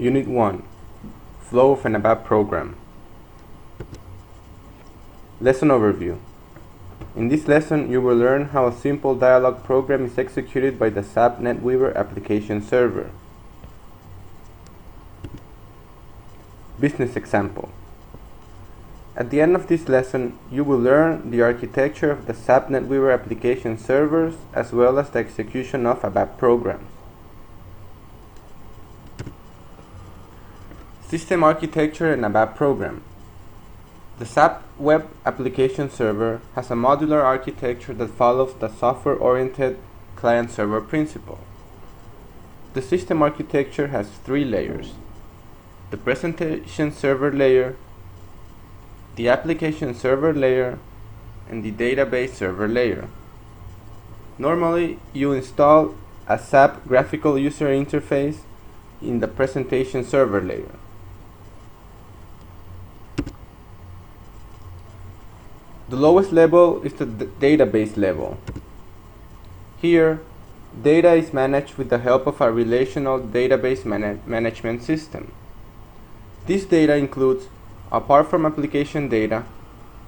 Unit 1. Flow of an Abap program. Lesson overview. In this lesson, you will learn how a simple dialog program is executed by the SAP NetWeaver application server. Business example. At the end of this lesson, you will learn the architecture of the SAP NetWeaver application servers as well as the execution of Abap programs. System Architecture and Abap program. The SAP Web Application Server has a modular architecture that follows the software-oriented client-server principle. The system architecture has three layers: the presentation server layer, the application server layer, and the database server layer. Normally, you install a SAP graphical user interface in the presentation server layer. The lowest level is the database level. Here, data is managed with the help of a relational database management system. This data includes, apart from application data,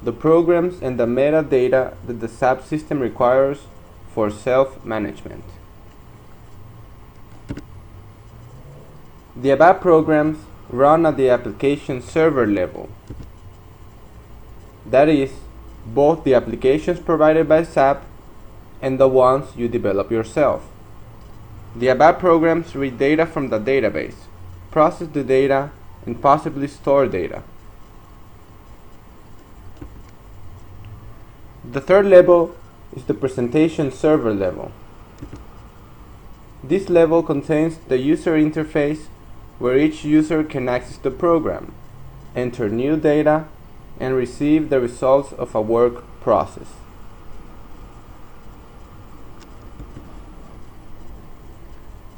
the programs and the metadata that the SAP system requires for self-management. The Abap programs run at the application server level. That is, both the applications provided by SAP and the ones you develop yourself. The Abap programs read data from the database, process the data, and possibly store data. The third level is the presentation server level. This level contains the user interface where each user can access the program, enter new data, and receive the results of a work process.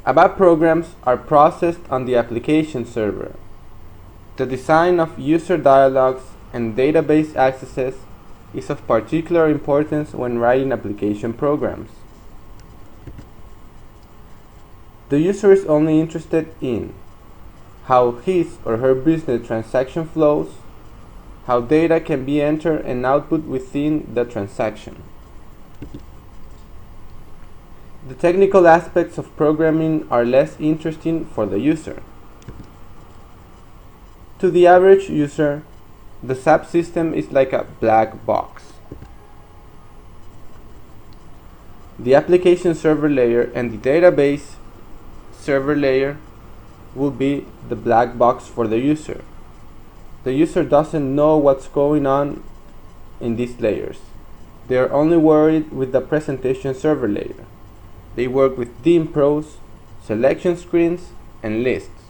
Abap programs are processed on the application server. The design of user dialogues and database accesses is of particular importance when writing application programs. The user is only interested in how his or her business transaction flows, how data can be entered and output within the transaction. The technical aspects of programming are less interesting for the user. To the average user, the SAP system is like a black box. The application server layer and the database server layer will be the black box for the user. The user doesn't know what's going on in these layers. They are only worried with the presentation server layer. They work with dim pros, selection screens, and lists.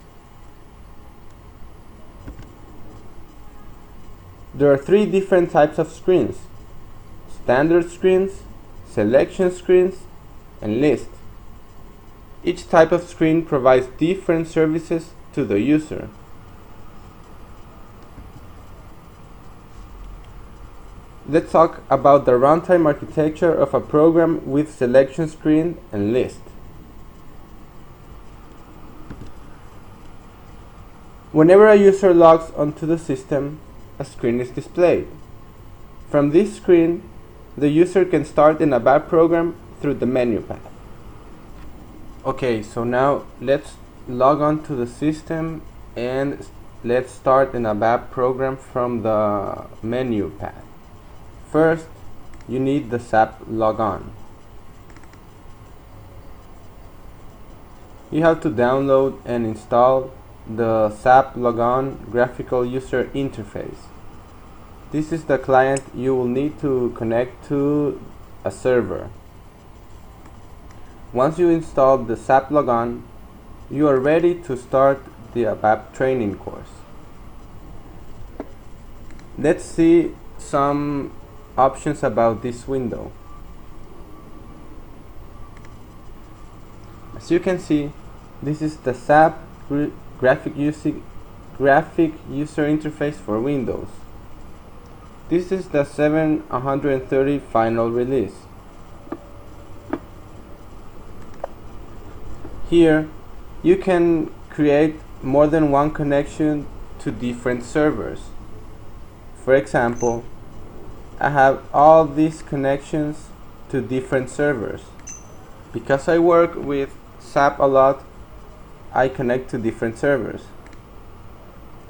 There are three different types of screens: standard screens, selection screens, and lists. Each type of screen provides different services to the user. Let's talk about the runtime architecture of a program with selection screen and list. Whenever a user logs onto the system, a screen is displayed. From this screen, the user can start an Abap program through the menu path. Okay, so now let's log on to the system and let's start an Abap program from the menu path. First, you need the SAP logon. You have to download and install the SAP logon graphical user interface. This is the client you will need to connect to a server. Once you install the SAP logon, you are ready to start the Abap training course. Let's see some options about this window. As you can see, this is the SAP graphic user interface for Windows. This is the 730 final release. Here, you can create more than one connection to different servers. For example, I have all these connections to different servers. Because I work with SAP a lot, I connect to different servers.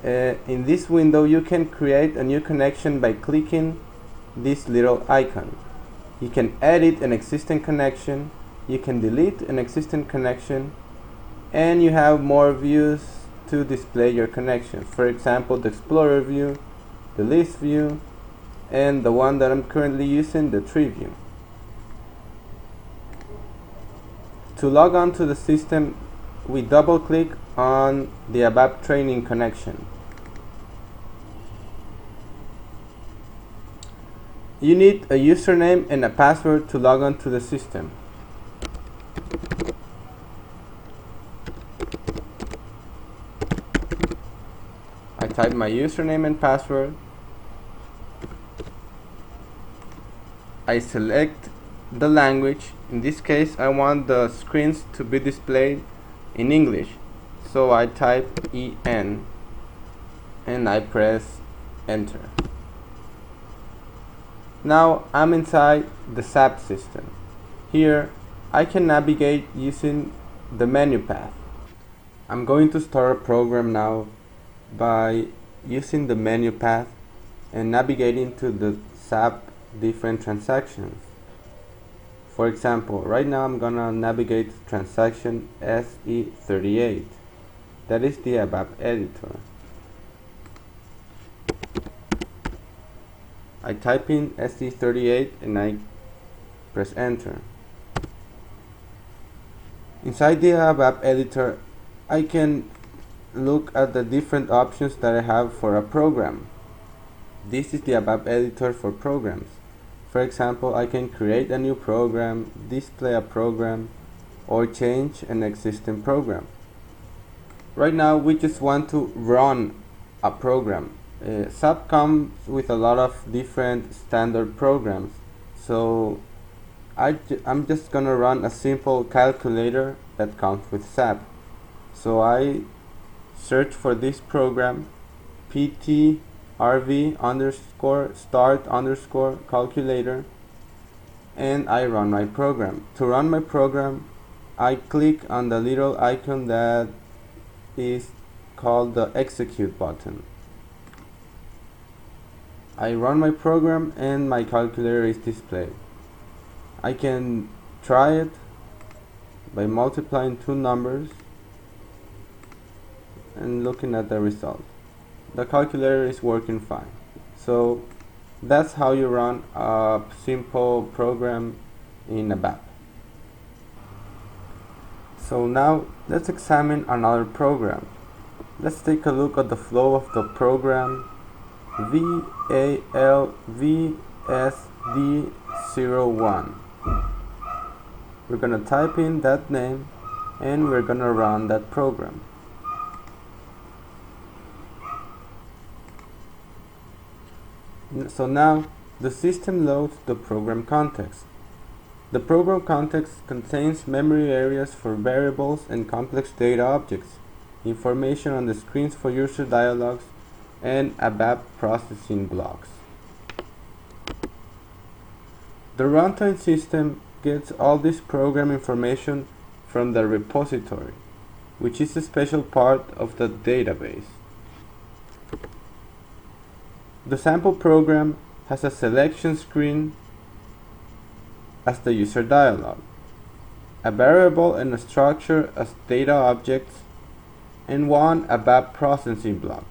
In this window, you can create a new connection by clicking this little icon. You can edit an existing connection, you can delete an existing connection, and you have more views to display your connections. For example, the Explorer view, the List view, and the one that I'm currently using, the Tree view. To log on to the system, we double click on the Abap training connection. You need a username and a password to log on to the system. I type my username and password. I select the language. In this case, I want the screens to be displayed in English. So I type EN and I press enter. Now I'm inside the SAP system. Here I can navigate using the menu path. I'm going to start a program now by using the menu path and navigating to the SAP different transactions. For example, right now I'm gonna navigate to transaction SE38. That is the Abap editor. I type in SE38 and I press enter. Inside the Abap editor, I can look at the different options that I have for a program. This is the Abap editor for programs. For example, I can create a new program, display a program, or change an existing program. Right now we just want to run a program. SAP comes with a lot of different standard programs, so I'm just gonna run a simple calculator that comes with SAP. So I search for this program, ptrv_start_calculator, and I run my program. To run my program, I click on the little icon that is called the execute button. I run my program and my calculator is displayed. I can try it by multiplying two numbers and looking at the result. The calculator is working fine. So that's how you run a simple program in Abap. So now let's examine another program. Let's take a look at the flow of the program VALVSD01. We're gonna type in that name and we're gonna run that program. So now the system loads the program context. The program context contains memory areas for variables and complex data objects, information on the screens for user dialogues, and Abap processing blocks. The runtime system gets all this program information from the repository, which is a special part of the database. The sample program has a selection screen as the user dialog, a variable and a structure as data objects, and one Abap processing block.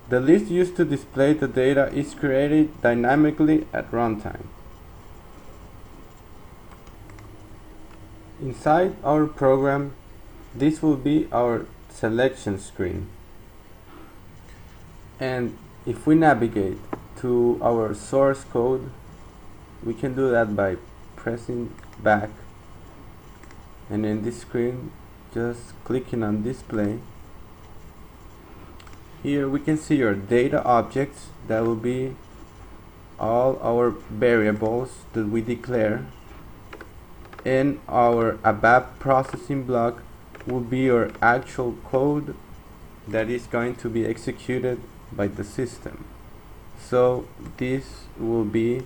The list used to display the data is created dynamically at runtime. Inside our program, this will be our selection screen. And if we navigate to our source code, we can do that by pressing back, and in this screen just clicking on display. Here we can see our data objects. That will be all our variables that we declare, and our Abap processing block will be our actual code that is going to be executed by the system. So this will be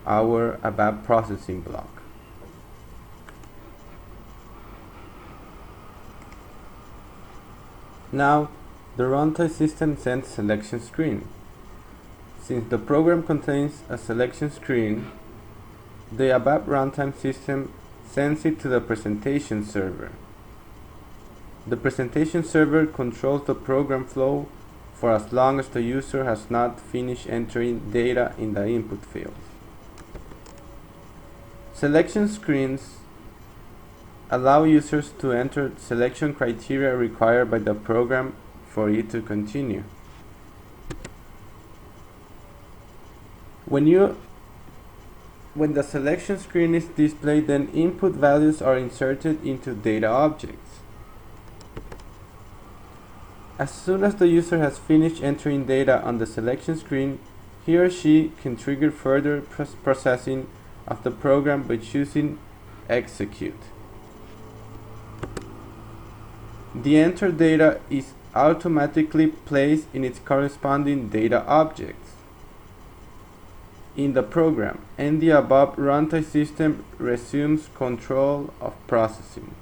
our Abap processing block. Now the runtime system sends selection screen. Since the program contains a selection screen, the Abap runtime system sends it to the presentation server. The presentation server controls the program flow for as long as the user has not finished entering data in the input fields. Selection screens allow users to enter selection criteria required by the program for it to continue. When the selection screen is displayed, then input values are inserted into data objects. As soon as the user has finished entering data on the selection screen, he or she can trigger further processing of the program by choosing Execute. The entered data is automatically placed in its corresponding data objects in the program, and the Abap runtime system resumes control of processing.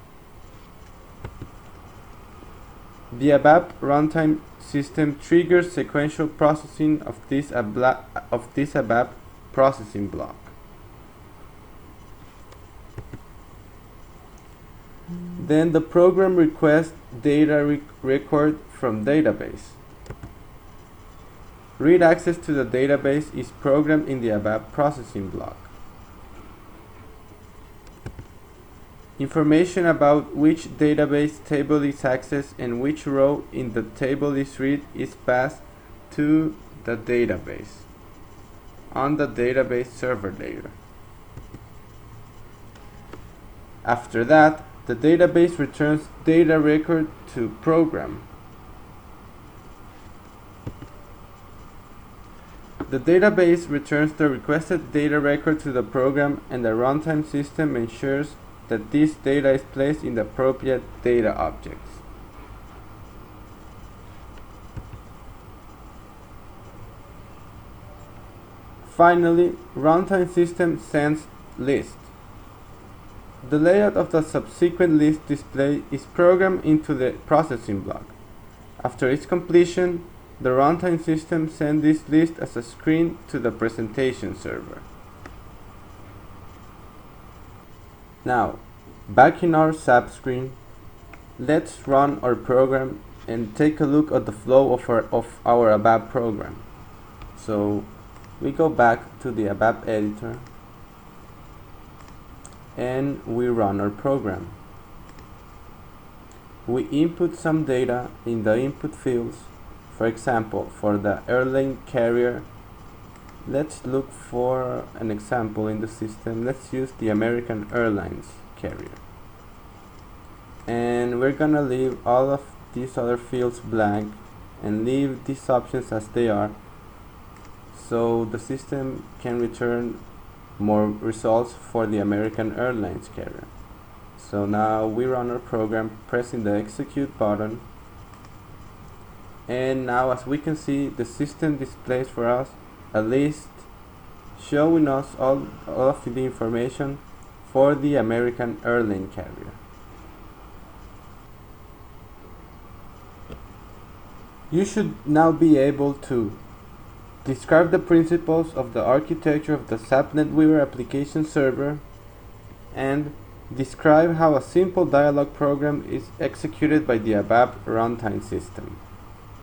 The Abap runtime system triggers sequential processing of this Abap processing block. Then the program requests data record from database. Read access to the database is programmed in the Abap processing block. Information about which database table is accessed and which row in the table is read is passed to the database on the database server layer. After that, the database returns data record to program. The database returns the requested data record to the program, and the runtime system ensures that this data is placed in the appropriate data objects. Finally, runtime system sends list. The layout of the subsequent list display is programmed into the processing block. After its completion, the runtime system sends this list as a screen to the presentation server. Now, back in our SAP screen, let's run our program and take a look at the flow of our Abap program. So we go back to the Abap editor and we run our program. We input some data in the input fields. For example, for the airline carrier, let's look for an example in the system. Let's use the American Airlines carrier. And we're gonna leave all of these other fields blank and leave these options as they are, so the system can return more results for the American Airlines carrier. So now we run our program pressing the execute button, and now as we can see, the system displays for us a list showing us all of the information for the American Airline carrier. You should now be able to describe the principles of the architecture of the SAP NetWeaver application server and describe how a simple dialog program is executed by the Abap runtime system.